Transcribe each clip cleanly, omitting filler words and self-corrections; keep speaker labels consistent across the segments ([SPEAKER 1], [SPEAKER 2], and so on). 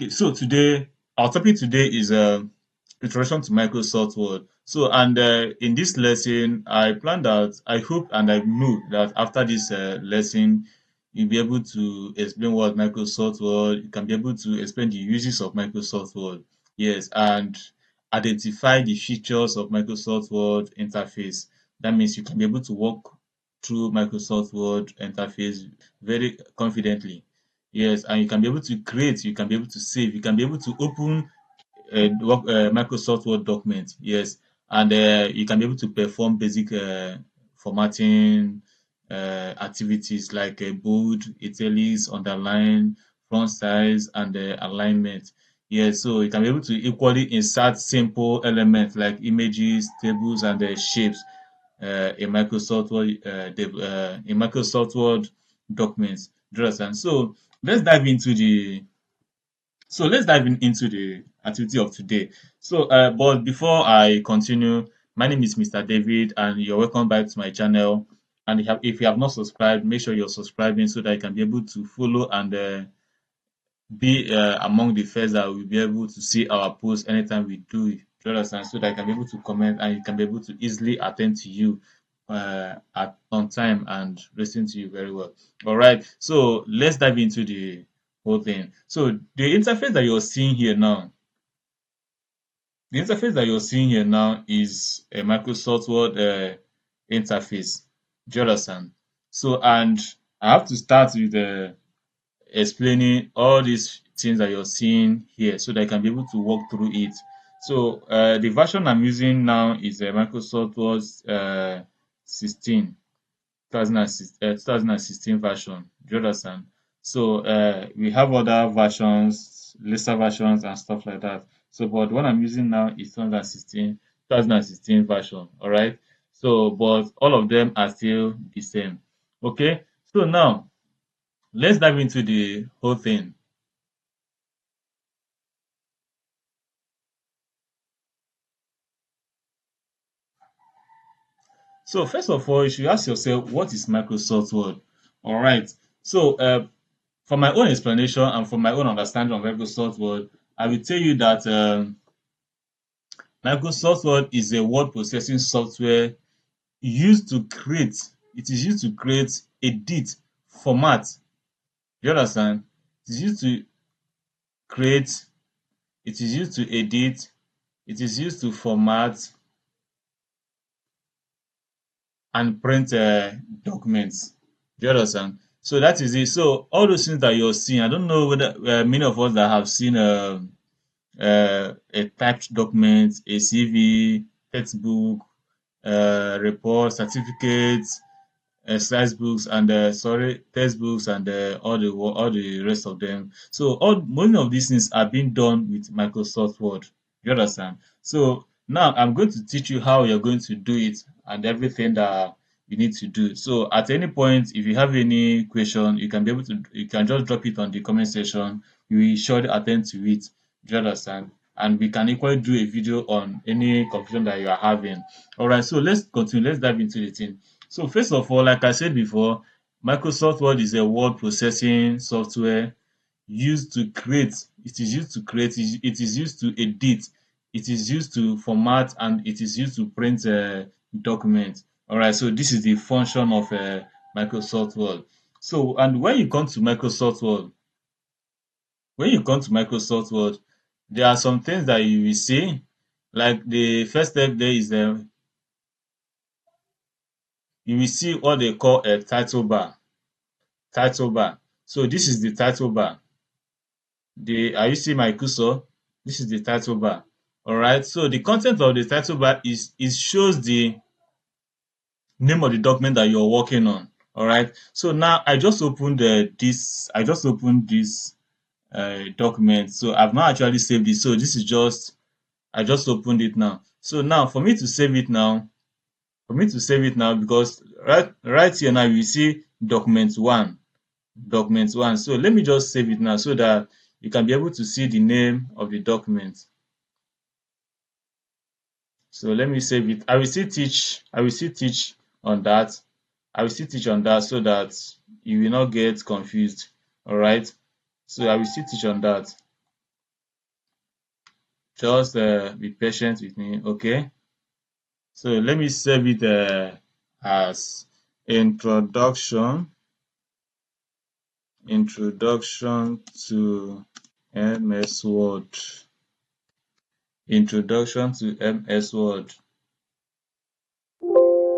[SPEAKER 1] Okay, so today our topic today is introduction to Microsoft Word. So, and in this lesson, I plan that I hope and I know that after this lesson, you'll be able to explain what Microsoft Word. You can be able to explain the uses of Microsoft Word. Yes, and identify the features of Microsoft Word interface. That means you can be able to walk through Microsoft Word interface very confidently. Yes, and you can be able to create, you can be able to save, you can be able to open Microsoft Word document. Yes, and you can be able to perform basic formatting activities like bold, italics, underline, font size, and alignment. Yes, so you can be able to equally insert simple elements like images, tables, and shapes in Microsoft Word documents. Do you understand? Let's dive into the let's dive into the activity of today. But before I continue, my name is Mr. David, and you're welcome back to my channel. And if you have not subscribed, make sure you're subscribing so that you can be able to follow and be among the first that will be able to see our posts anytime we do it. Do you understand? So that I can be able to comment and you can be able to easily attend to you on time and listen to you very well. All right. So let's dive into the whole thing. So the interface that you're seeing here now is a Microsoft Word interface. Do you understand? So, and I have to start with explaining all these things that you're seeing here so that I can be able to walk through it. So the version I'm using now is a Microsoft Word 16, 2016 version. Do you understand? So we have other versions, lesser versions and stuff like that. So but the one I'm using now is 2016 version. All right. So but all of them are still the same. Okay. So now let's dive into the whole thing. So first of all, you should ask yourself, what is Microsoft Word? All right. So for my own explanation and for my own understanding of Microsoft Word, I will tell you that Microsoft Word is a word processing software used to create. It is used to create, edit, format. You understand? It is used to create. It is used to edit. It is used to format and print documents. Do you understand? So that is it. So all those things that you're seeing, I don't know whether many of us that have seen a typed document, a CV, textbook, report, certificates, slides books, and textbooks, and all the rest of them. So all many of these things are being done with Microsoft Word. You understand? So now I'm going to teach you how you're going to do it and everything that you need to do. So at any point, if you have any question, you can just drop it on the comment section. We will surely attend to it. Do you understand? And we can equally do a video on any confusion that you are having. All right, so let's continue. Let's dive into the thing. So first of all, like I said before, Microsoft Word is a word processing software used to create. It is used to create. It is used to edit. It is used to format, and it is used to print documents. All right. So this is the function of Microsoft Word. So and when you come to Microsoft Word, there are some things that you will see. Like the first step there is you will see what they call a title bar. Title bar. So this is the title bar. Are you seeing my cursor? This is the title bar. All right. So the content of the title bar is shows the name of the document that you're working on. All right. So now I just opened this. I just opened this document. So I've not actually saved it. So this is just I just opened it now. So now for me to save it now, because right here now you see document one. So let me just save it now so that you can be able to see the name of the document. So let me save it. I will still teach on that. I will still teach on that so that you will not get confused. All right. So I will still teach on that. Just be patient with me, okay? So let me save it as introduction, introduction to MS Word, introduction to MS Word.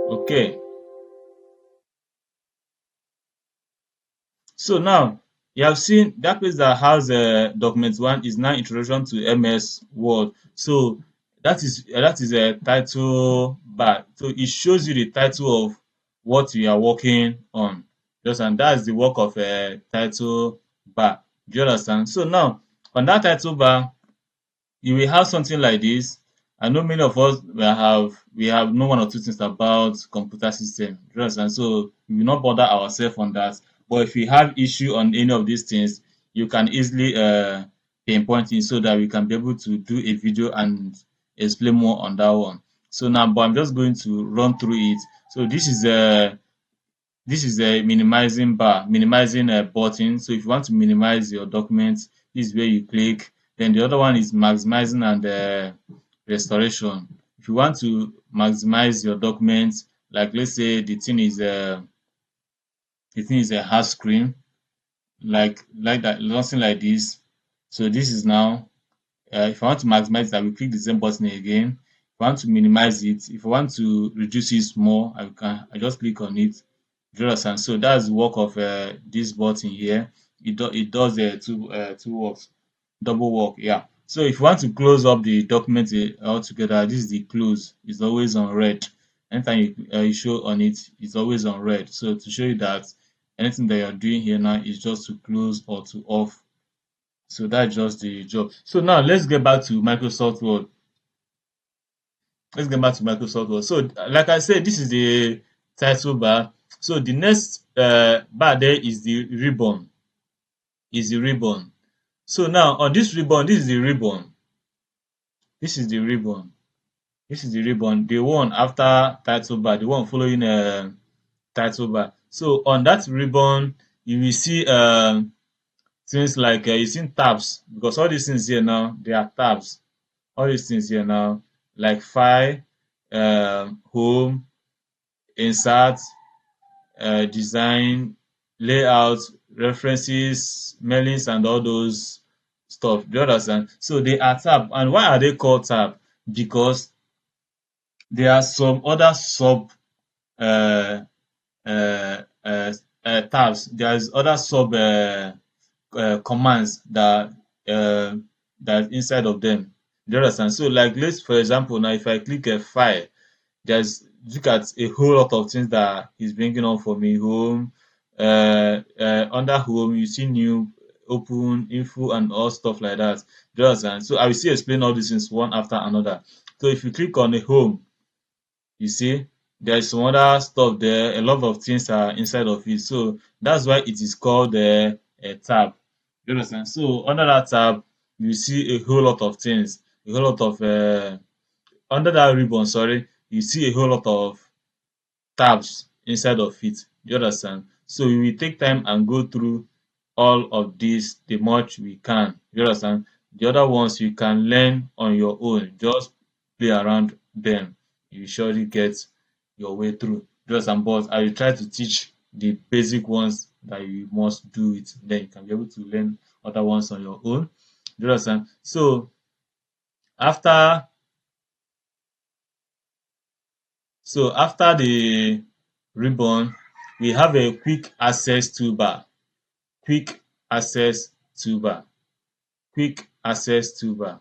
[SPEAKER 1] Okay. So now you have seen that place that has document one is now introduction to MS Word. So that is a title bar. So it shows you the title of what you are working on. Just and that's the work of a title bar. Do you understand? So now on that title bar, you will have something like this. I know many of us we have know one or two things about computer system. Do you understand? So we will not bother ourselves on that. But if we have issue on any of these things, you can easily pinpoint it so that we can be able to do a video and explain more on that one. So now, but I'm just going to run through it. So this is a minimizing bar, minimizing a button. So if you want to minimize your document, this is where you click. Then the other one is maximizing and restoration. If you want to maximize your document, like let's say the thing is a hard screen, like that, something like this. So this is now if I want to maximize it, I will click the same button again. If I want to minimize it, if I want to reduce it more, I just click on it. Do you understand? So that's the work of this button here. It does two works, double work. Yeah. So if you want to close up the document altogether, this is the close. It's always on red. Anytime you show on it, it's always on red. So to show you that anything that you're doing here now is just to close or to off. So that's just the job. So now let's get back to Microsoft Word. Let's get back to Microsoft Word. So like I said, this is the title bar. So the next bar there is the ribbon. Is the ribbon. So now on this ribbon, this is the ribbon. This is the ribbon. This is the ribbon. The one after title bar, the one following title bar. So on that ribbon, you will see things like you see tabs because all these things here now they are tabs. All these things here now, like file, home, insert, design, layout, references, mailings, and all those stuff. Do you understand? So they are tab. And why are they called tab? Because there are some other sub uh, tabs. There's other sub commands uh, that inside of them. Do you understand? So like let's for example now if I click a file, there's look at a whole lot of things that he's bringing on for me. Home, under home, you see new, open, info, and all stuff like that. Do you understand? So I will still explain all these things one after another. So if you click on the home, you see there's some other stuff there. A lot of things are inside of it. So that's why it is called a tab. You understand? So under that tab, you see a whole lot of things, a whole lot of under that ribbon, sorry, you see a whole lot of tabs inside of it. You understand? So we will take time and go through all of this the much we can. You understand? The other ones you can learn on your own. Just play around them. You surely get your way through. You understand? But I will try to teach the basic ones that you must do it. Then you can be able to learn other ones on your own. You understand? After after the ribbon, we have a quick access toolbar. Quick access toolbar. Quick access toolbar.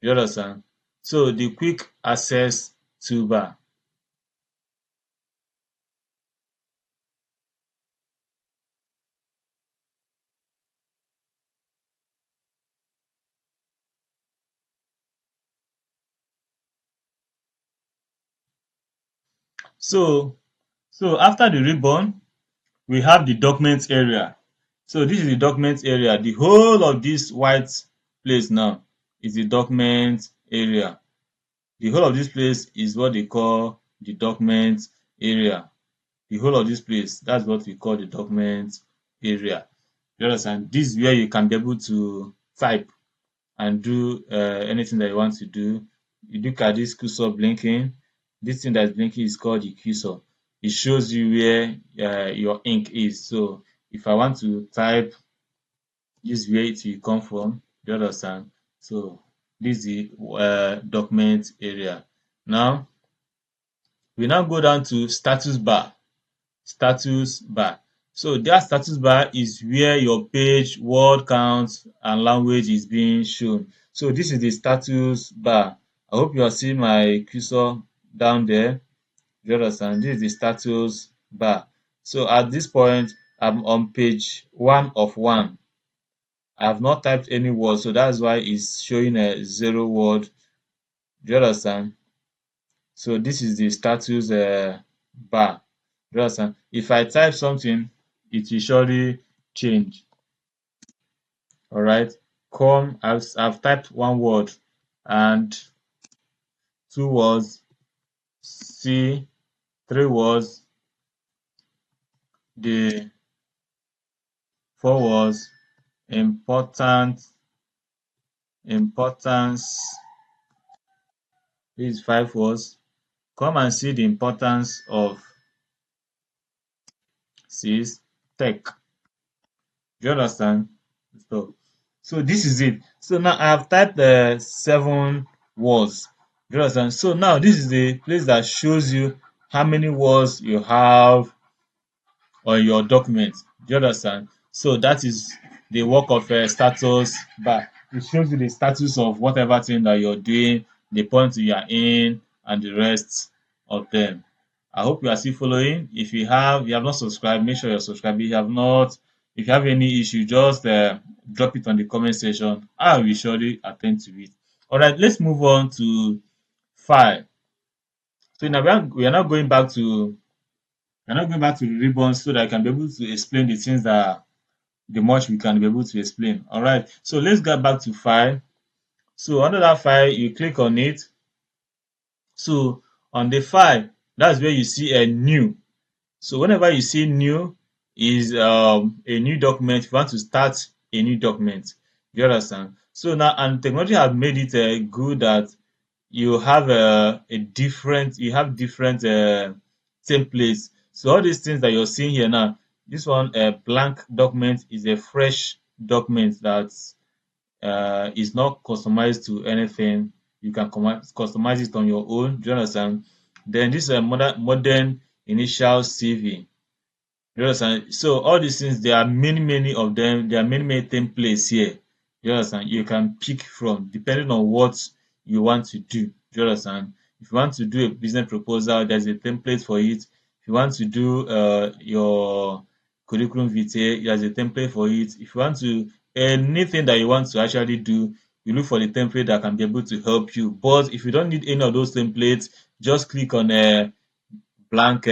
[SPEAKER 1] You understand? So the quick access toolbar. So after the ribbon, we have the document area. So this is the document area. The whole of this white place now is the document area. The whole of this place is what they call the document area. The whole of this place, that's what we call the document area. You understand? This is where you can be able to type. and do anything that you want to do. You look at this cursor blinking. This thing that's blinking is called the cursor. It shows you where your ink is. So if I want to type, this where it will come from. Do you understand? So this is the document area. Now we now go down to status bar. Status bar. So that status bar is where your page, word count, and language is being shown. So this is the status bar. I hope you are seeing my cursor down there. Do you understand? This is the status bar. So at this point, I'm on page 1 of 1. I have not typed any word, so that's why it's showing a 0 word. Do you understand? So this is the status bar. Do you understand? If I type something, it will surely change. All right. Come, I've typed 1 word and 2 words, see 3 words, the 4 words, important, importance. This is 5 words. Come and see the importance of 6 tech. Do you understand? So this is it. So now I have typed 7 words. Do you understand? So now this is the place that shows you how many words you have on your document. Do you understand? So that is the work of status bar. It shows you the status of whatever thing that you're doing, the point you are in, and the rest of them. I hope you are still following. If you have not subscribed, make sure you're subscribed. If you have not, if you have any issue, just drop it on the comment section. I will surely attend to it. All right, let's move on to file. So now we are now going back to the ribbons so that I can be able to explain the things that the much we can be able to explain. All right. So let's get back to file. So under that file, you click on it. So on the file, that's where you see a new. So whenever you see new is a new document. If you want to start a new document, you understand. So now, and technology have made it good that you have different templates. So all these things that you're seeing here now, this one a blank document is a fresh document that is not customized to anything. You can customize it on your own. Do you understand? Then this is a modern initial CV. You understand? So all these things, there are many of them. There are many templates here. You understand? You can pick from depending on what you want to do. You understand? If you want to do a business proposal, there's a template for it. If you want to do your curriculum vitae, there's a template for it. If you want to anything that you want to actually do, you look for the template that can be able to help you. But if you don't need any of those templates, just click on a blank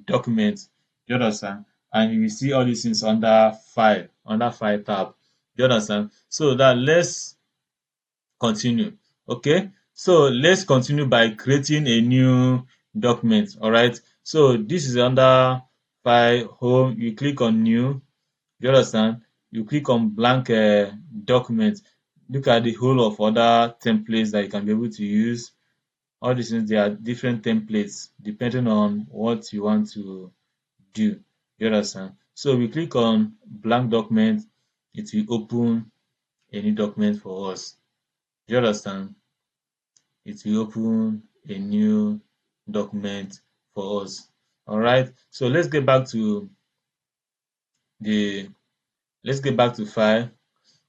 [SPEAKER 1] document. Do you understand? And you will see all these things under file tab. Do you understand? So that let's continue. Okay. So let's continue by creating a new document. All right. So this is under file home. You click on new. Do you understand? You click on blank document. Look at the whole of other templates that you can be able to use. All these things, there are different templates depending on what you want to do. You understand? So we click on blank document, it will open a new document for us. You understand? It will open a new document for us. All right. So the let's get back to file.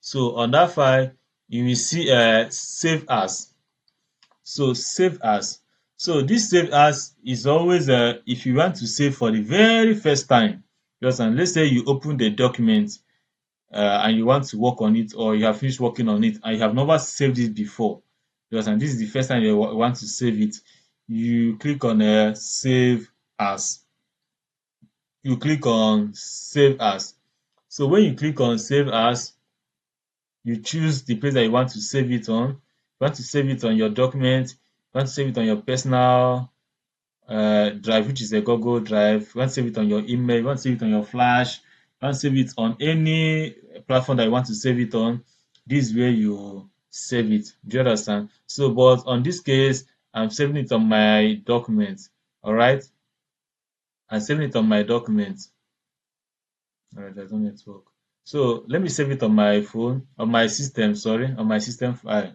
[SPEAKER 1] So on that file, you will see save as. So save as. So this save as is always if you want to save for the very first time. You understand? Let's say you open the document and you want to work on it, or you have finished working on it and you have never saved it before. You understand? This is the first time you want to save it. You click on save as. You click on save as. So when you click on save as, you choose the place that you want to save it on. You want to save it on your document, you want to save it on your personal drive, which is a Google Drive. You want to save it on your email, you want to save it on your Flash, you want to save it on any platform that you want to save it on. This is where you save it. Do you understand? So, but on this case, I'm saving it on my document. All right, I'm saving it on my document. All right, there's no network. So let me save it on my phone, on my system. Sorry, on my system file.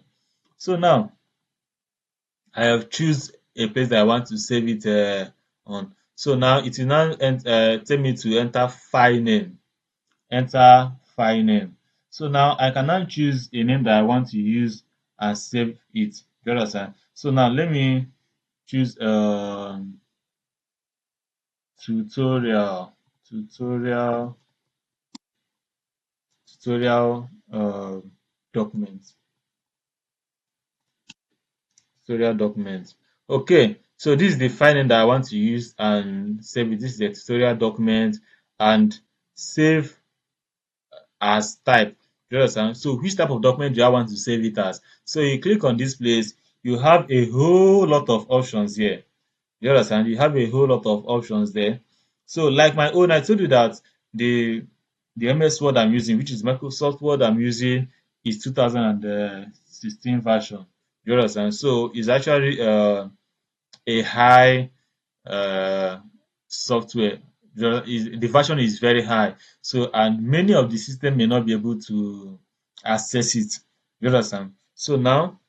[SPEAKER 1] So now I have choose a place that I want to save it on. So now it will now tell me to enter file name. Enter file name. So now I can now choose a name that I want to use and save it. Do you understand? So now let me choose tutorial tutorial tutorial document tutorial document. Okay, so this is the file name that I want to use and save it. This is the tutorial document and save as type. Do you understand? So which type of document do I want to save it as? So you click on this place, you have a whole lot of options here. You understand? You have a whole lot of options there. So like my own, I told you that the the MS Word I'm using, which is Microsoft Word I'm using, is 2016 version. You understand? So it's actually a high uh, software. The version is very high. So and many of the system may not be able to access it. You understand? So now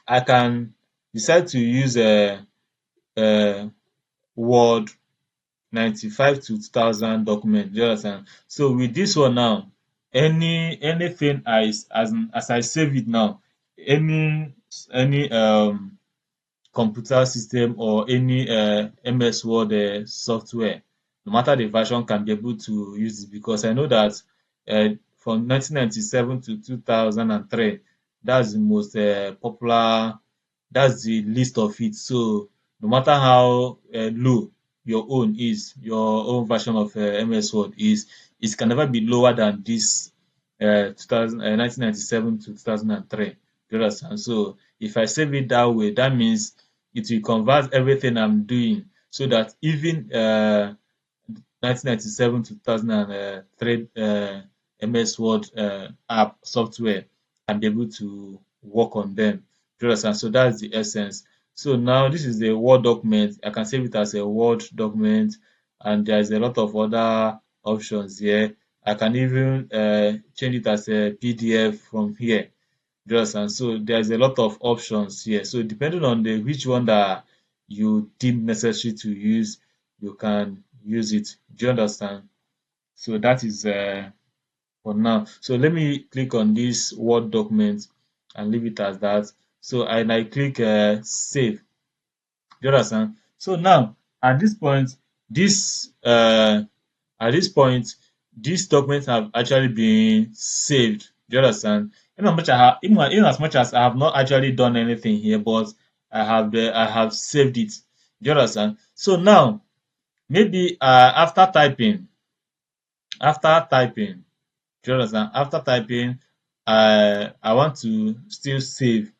[SPEAKER 1] I can decide to use a Word 95 to 2000 document. Do you understand? So with this one now, anything as I save it now, any computer system or any MS Word software, no matter the version, can be able to use it because I know that from 1997 to 2003, that's the most popular, that's the list of it. So no matter how low your own version of MS Word is, it can never be lower than this 1997 to 2003. Do you understand? So if I save it that way, that means it will convert everything I'm doing so that even 1997 to 2003 MS Word app software can be able to work on them. Do you understand? So that's the essence. So now this is a Word document. I can save it as a Word document, and there's a lot of other options here. I can even change it as a PDF from here. Do you understand? So there's a lot of options here. So depending on the which one that you deem necessary to use, you can use it. Do you understand? So that is for now. So let me click on this Word document and leave it as that. So and I click save. Do you understand? So now at this point, this at this point, these documents have actually been saved. Do you understand? In as much as I have not actually done anything here, but I have saved it. Do you understand? So now maybe after typing, do you understand? After typing, I want to still save.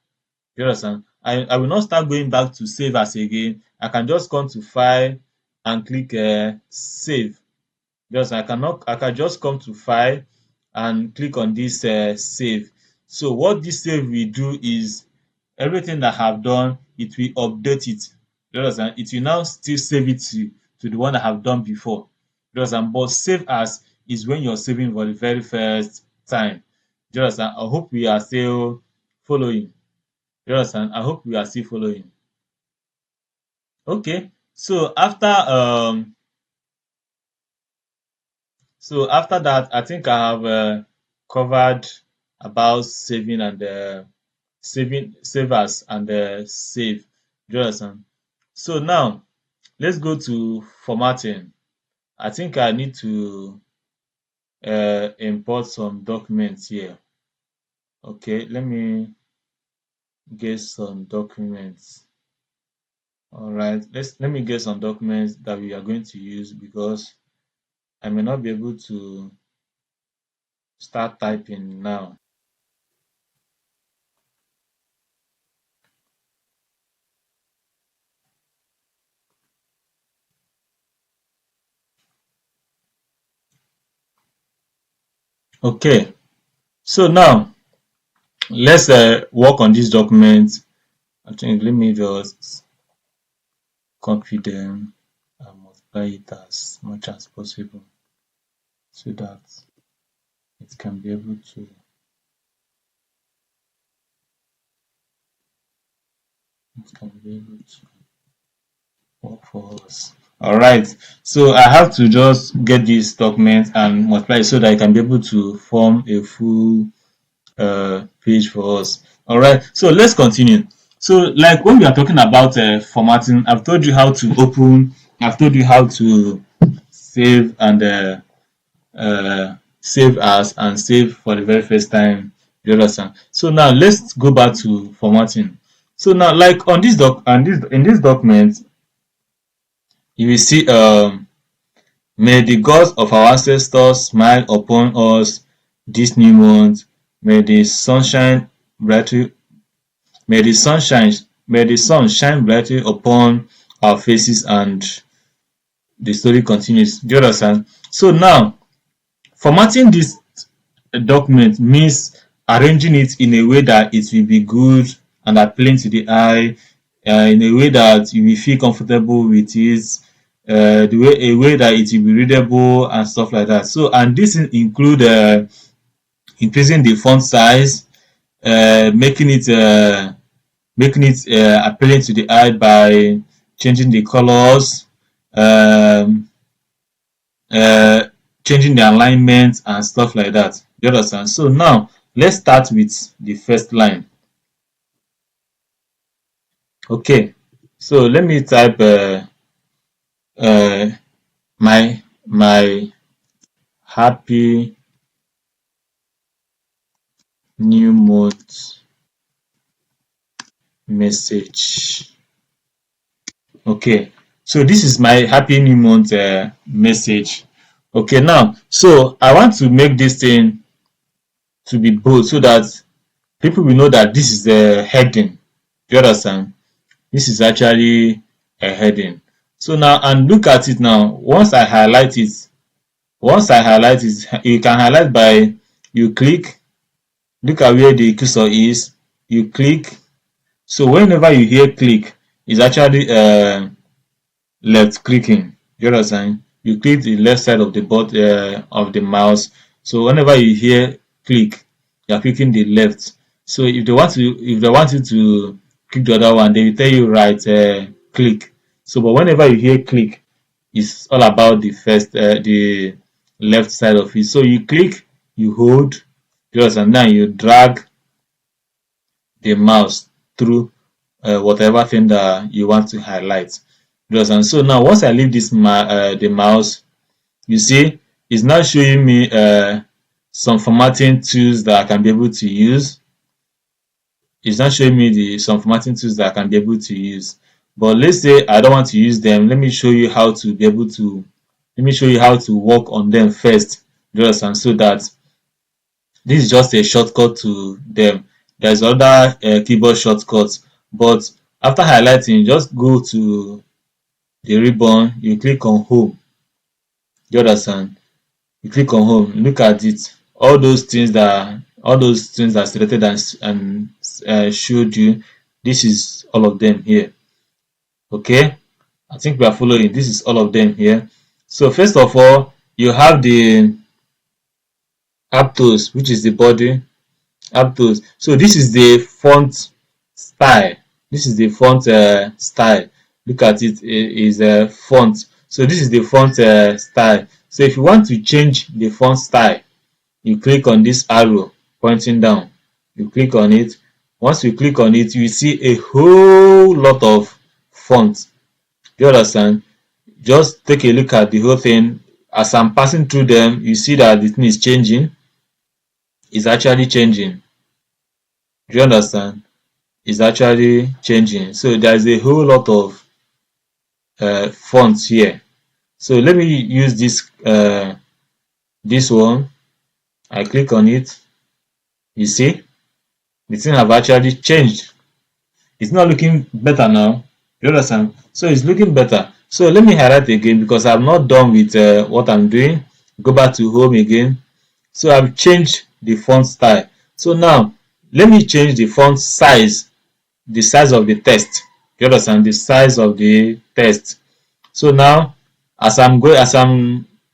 [SPEAKER 1] Do you understand? I will not start going back to save as again. I can just come to file and click save. Just I can just come to file and click on this save. So what this save will do is everything that I have done, it will update it. You understand? It will now still save it to the one I have done before. You understand? But save as is when you're saving for the very first time. You understand? I hope we are still following. You understand? I hope we are still following. Okay. So after that, I think I have covered about saving and save as and save. Do you understand? So now let's go to formatting. I think I need to import some documents here. Okay, let me get some documents. All right, let me get some documents that we are going to use because I may not be able to start typing now. Okay, so now let's work on this document. I think let me just copy them and multiply it as much as possible so that it can be able to work for us. All right, so I have to just get this document and multiply it so that I can be able to form a full page for us. All right, so let's continue. So like when we are talking about formatting, I've told you how to open, I've told you how to save and save as and save for the very first time. You understand? So now let's go back to formatting. So now, like on this doc and this in this document, you will see may the gods of our ancestors smile upon us this new month. May the sunshine brightly may the sunshine may the sun shine brightly upon our faces, and the story continues. Do you understand? So now formatting this document means arranging it in a way that it will be good and appealing to the eye, in a way that you will feel comfortable with it, a way that it will be readable and stuff like that. So, and this include increasing the font size, making it appealing to the eye by changing the colors, um, uh, changing the alignment and stuff like that. You understand? So now let's start with the first line. Okay, so let me type uh, my happy new month message. Okay, so this is my happy new month message. Okay, now so I want to make this thing to be bold so that people will know that this is the heading. Do you understand? This is actually a heading. So now, and look at it now. Once I highlight it, you can highlight by you click, look at where the cursor is, you click. So whenever you hear click, it's actually left clicking. You understand? You click the left side of the of the mouse. So whenever you hear click, you are clicking the left. So if they want you to click the other one, they will tell you right click. So but whenever you hear click, it's all about the left side of it. So you click, you hold, just and then you drag the mouse through whatever thing that you want to highlight. Just and so now once I leave the mouse, you see it's now showing me some formatting tools that I can be able to use. It's not showing me the some formatting tools that I can be able to use. But let's say I don't want to use them. Let me show you how to be able to let me show you how to work on them first. Just and so that this is just a shortcut to them. There's other keyboard shortcuts, but after highlighting, just go to the ribbon, you click on home. You understand? You click on home, look at it. All those things that selected and showed you, this is all of them here. Okay, I think we are following. This is all of them here. So first of all, you have the aptos, which is the body aptos. So this is the font style. This is the font style. Look at it, is a font. So this is the font style. So if you want to change the font style, you click on this arrow pointing down. You click on it. Once you click on it, you see a whole lot of fonts. Do you understand? Just take a look at the whole thing. As I'm passing through them, you see that the thing is changing. It's actually changing. Do you understand? It's actually changing. So there's a whole lot of fonts here. So let me use this one. I click on it. You see, the thing have actually changed. It's not looking better now. You understand? So it's looking better. So let me highlight again because I'm not done with what I'm doing. Go back to home again. So I've changed the font style. So now let me change the font size, the size of the text. You understand? The size of the text. So now, as I'm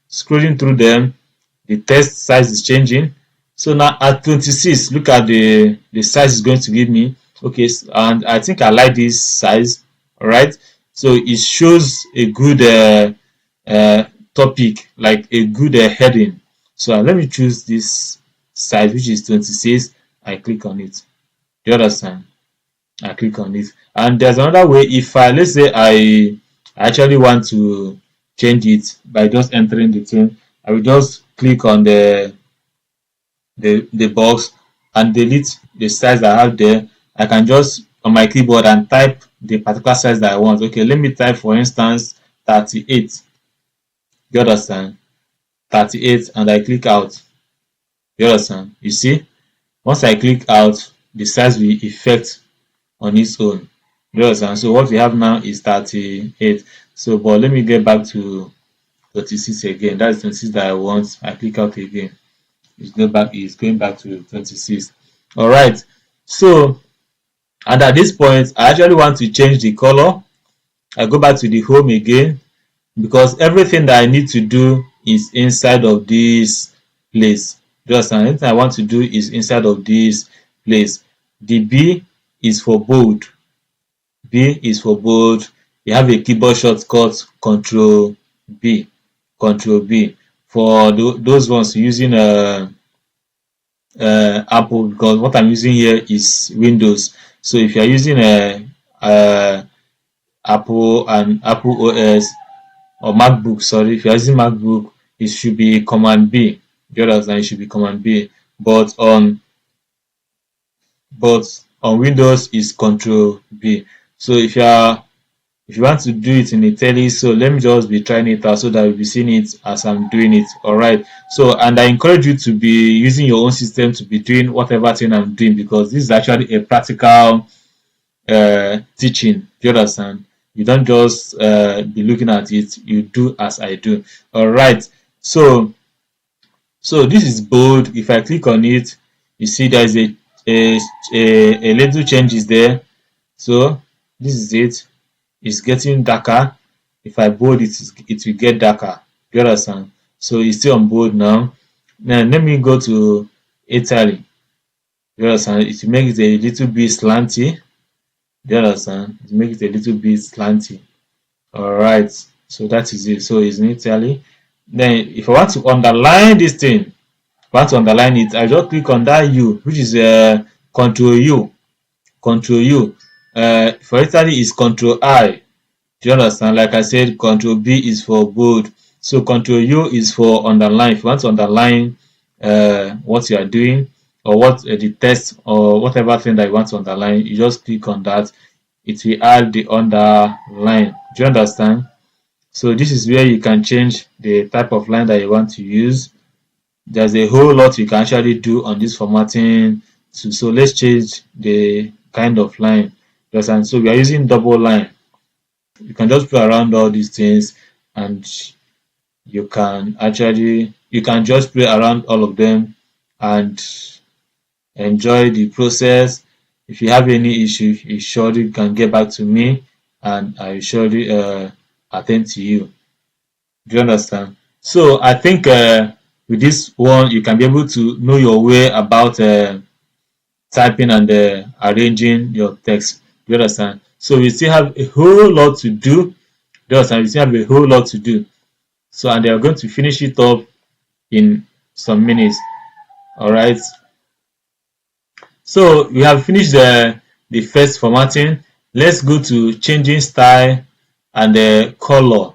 [SPEAKER 1] scrolling through them, the text size is changing. So now at 26, look at the size it's going to give me. Okay, and I think I like this size. All right. So it shows a good topic, like a good heading. So let me choose this size, which is 26. I click on it. Do you understand? I click on it. And there's another way. If I, let's say I actually want to change it by just entering the thing, I will just click on the box and delete the size I have there. I can just on my keyboard and type the particular size that I want. Okay, let me type for instance 38. You understand? 38, and I click out. You understand? You see, once I click out, the size will effect on its own. You understand? So what we have now is 38. So but let me get back to 36 again. That's 26 that I want. I click out again. It's going back to 26. All right. So and at this point I actually want to change the color. I go back to the home again because everything that I need to do is inside of this place. Just anything I want to do is inside of this place. The B is for bold. B is for bold. You have a keyboard shortcut Control B. Control B. For those ones using Apple, because what I'm using here is Windows. So if you are using Apple and Apple OS or MacBook, sorry, if you're using MacBook, it should be Command B. You understand? It should be Command B. But on Windows is Control B. So if you want to do it in Italy, so let me just be trying it out so that you'll be seeing it as I'm doing it. All right. So and I encourage you to be using your own system to be doing whatever thing I'm doing, because this is actually a practical teaching. Do you understand? You don't just be looking at it, you do as I do. All right. So this is bold. If I click on it, you see there's a, a little changes there. So this is it. It's getting darker. If I bold it, it will get darker. Do you understand? So it's still on bold now. Now let me go to Italy. Do you understand? It will make it a little bit slanty. Do you understand? It makes it a little bit slanty. All right. So that is it. So it's in Italy. Then if I want to underline this thing, if I want to underline it, I just click on that U, which is Control U. Control U. For Italy is Control I. Do you understand? Like I said, Control B is for bold. So Control U is for underline. If you want to underline what you are doing, or what the text or whatever thing that you want to underline, you just click on that. It will add the underline. Do you understand? So this is where you can change the type of line that you want to use. There's a whole lot you can actually do on this formatting. So let's change the kind of line. And so we are using double line. You can just play around all these things, and you can just play around all of them and enjoy the process. If you have any issue, you surely can get back to me and I will surely attend to you. Do you understand? So I think with this one you can be able to know your way about typing and arranging your text. Do you understand? So we still have a whole lot to do. Do you understand? We still have a whole lot to do. So and they are going to finish it up in some minutes. All right. So we have finished the first formatting. Let's go to changing style and the color.